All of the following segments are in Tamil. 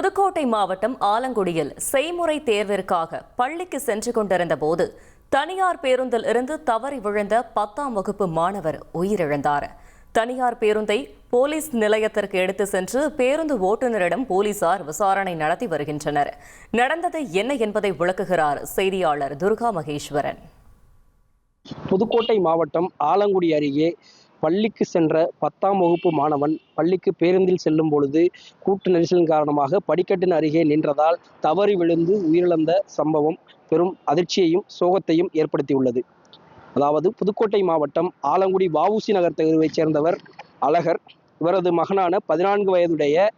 புதுக்கோட்டை மாவட்டம் ஆலங்குடியில் செய்முறை தேர்விற்காக பள்ளிக்கு சென்று கொண்டிருந்த போது தனியார் பேருந்தில் இருந்து தவறி விழுந்த 10ஆம் வகுப்பு மாணவர் உயிரிழந்தார். தனியார் பேருந்தை போலீஸ் நிலையத்திற்கு எடுத்து சென்று பேருந்து ஓட்டுநரிடம் போலீசார் விசாரணை நடத்தி வருகின்றனர். நடந்தது என்ன என்பதை விளக்குகிறார் செய்தியாளர் துர்கா மகேஸ்வரன். புதுக்கோட்டை மாவட்டம் ஆலங்குடி அருகே பள்ளிக்கு சென்ற 10ஆம் வகுப்பு மாணவன் பள்ளிக்கு பேருந்தில் செல்லும் பொழுது கூட்ட நெரிசலின் காரணமாக படிக்கட்டின் அருகே நின்றதால் தவறி விழுந்து உயிரிழந்த சம்பவம் பெரும் அதிர்ச்சியையும் சோகத்தையும் ஏற்படுத்தியுள்ளது. அதாவது புதுக்கோட்டை மாவட்டம் ஆலங்குடி வஉசி நகர் தெருவைச் சேர்ந்தவர் அழகர். இவரது மகனான 14 வயதுடைய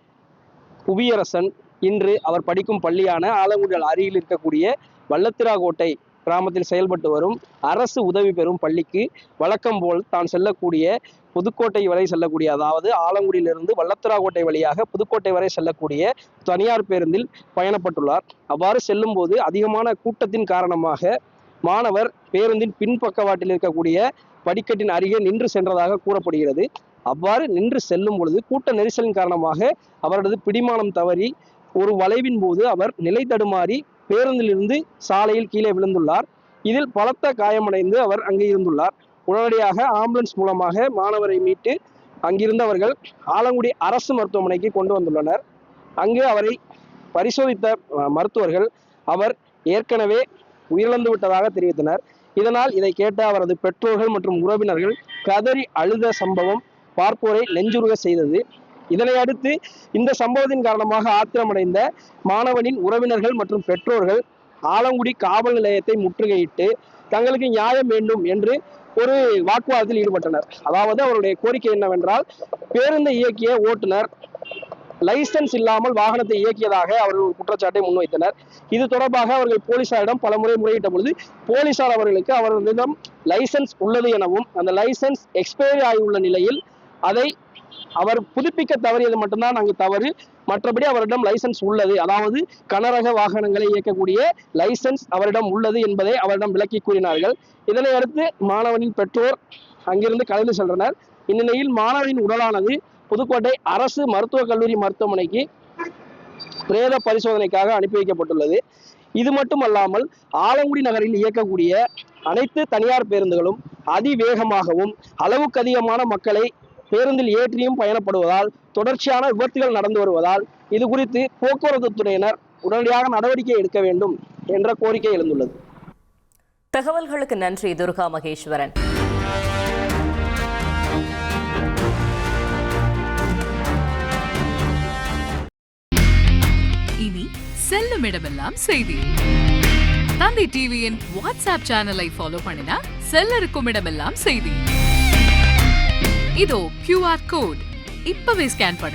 புவியரசன் இன்று அவர் படிக்கும் பள்ளியான ஆலங்குடி அருகில் இருக்கக்கூடிய வல்லத்திராக்கோட்டை கிராமத்தில் செயல்பட்டு வரும் அரசு உதவி பெறும் பள்ளிக்கு வழக்கம் போல் தான் செல்லக்கூடிய புதுக்கோட்டை வரை செல்லக்கூடிய, அதாவது ஆலங்குடியிலிருந்து வல்லத்திராக்கோட்டை வழியாக புதுக்கோட்டை வரை செல்லக்கூடிய தனியார் பேருந்தில் பயணப்பட்டுள்ளார். அவ்வாறு செல்லும் போது அதிகமான கூட்டத்தின் காரணமாக மாணவர் பேருந்தின் பின்பக்கவாட்டில் இருக்கக்கூடிய படிக்கட்டின் அருகே நின்று சென்றதாக கூறப்படுகிறது. அவ்வாறு நின்று செல்லும் பொழுது கூட்ட நெரிசலின் காரணமாக அவரது பிடிமானம் தவறி ஒரு வளைவின் போது அவர் நிலை தடுமாறி பேருந்திலிருந்து சாலையில் கீழே விழுந்துள்ளார். இதில் பலத்த காயமடைந்து அவர் அங்கே இருந்துள்ளார். உடனடியாக ஆம்புலன்ஸ் மூலமாக மாணவரை மீட்டு அங்கிருந்தவர்கள் ஆலங்குடி அரசு மருத்துவமனைக்கு கொண்டு வந்துள்ளனர். அங்கு அவரை பரிசோதித்த மருத்துவர்கள் அவர் ஏற்கனவே உயிரிழந்து விட்டதாக தெரிவித்தனர். இதனால் இதை கேட்ட அவரது பெற்றோர்கள் மற்றும் உறவினர்கள் கதறி அழுத சம்பவம் பார்ப்போரை நெஞ்சுருக செய்தது. இதனை அடுத்து இந்த சம்பவத்தின் காரணமாக ஆத்திரமடைந்த மாணவனின் உறவினர்கள் மற்றும் பெற்றோர்கள் ஆலங்குடி காவல் நிலையத்தை முற்றுகையிட்டு தங்களுக்கு நியாயம் வேண்டும் என்று ஒரு வாக்குவாதத்தில் ஈடுபட்டனர். அதாவது அவருடைய கோரிக்கை என்னவென்றால், பேருந்தை இயக்கிய ஓட்டுநர் லைசன்ஸ் இல்லாமல் வாகனத்தை இயக்கியதாக அவர்கள் ஒரு குற்றச்சாட்டை முன்வைத்தனர். இது தொடர்பாக அவர்கள் போலீசாரிடம் பலமுறை முறையிட்ட பொழுது போலீசார் அவர்களுக்கு அவர்களிடம் லைசன்ஸ் உள்ளது எனவும் அந்த லைசன்ஸ் எக்ஸ்பைரி ஆகியுள்ள நிலையில் அதை அவர் புதுப்பிக்க தவறியது மட்டும்தான் அங்கு தவறு, மற்றபடி அவரிடம் லைசன்ஸ் உள்ளது, அதாவது கனரக வாகனங்களை இயக்கக்கூடிய லைசன்ஸ் அவரிடம் உள்ளது என்பதை அவரிடம் விளக்கி கூறினார்கள். இதனை அடுத்து மாணவனின் பெற்றோர் அங்கிருந்து கலந்து சென்றனர். இந்நிலையில் மாணவனின் உடலானது புதுக்கோட்டை அரசு மருத்துவக் கல்லூரி மருத்துவமனைக்கு பிரேத பரிசோதனைக்காக அனுப்பி வைக்கப்பட்டுள்ளது. இது மட்டுமல்லாமல் ஆலங்குடி நகரில் இயக்கக்கூடிய அனைத்து தனியார் பேருந்துகளும் அதிவேகமாகவும் அளவுக்கு அதிகமான மக்களை பேருந்தில் ஏற்றியும் பயணப்படுவதால் தொடர்ச்சியான விபத்துகள் நடந்து வருவதால் இது குறித்து போக்குவரத்து துறையினர் உடனடியாக நடவடிக்கை எடுக்க வேண்டும் என்ற கோரிக்கை எழுந்துள்ளது. தகவல்களுக்கு நன்றி துர்கா மகேஸ்வரன். இனி செல்லும் இடமெல்லாம் செய்தி. தந்தை டிவியின் வாட்ஸ்அப் சேனலை ஃபாலோ பண்ணினா செல்ல இருக்கும் இடமெல்லாம் செய்தி. இதோ QR கோட் இப்பவே ஸ்கேன் பண்ணுங்க.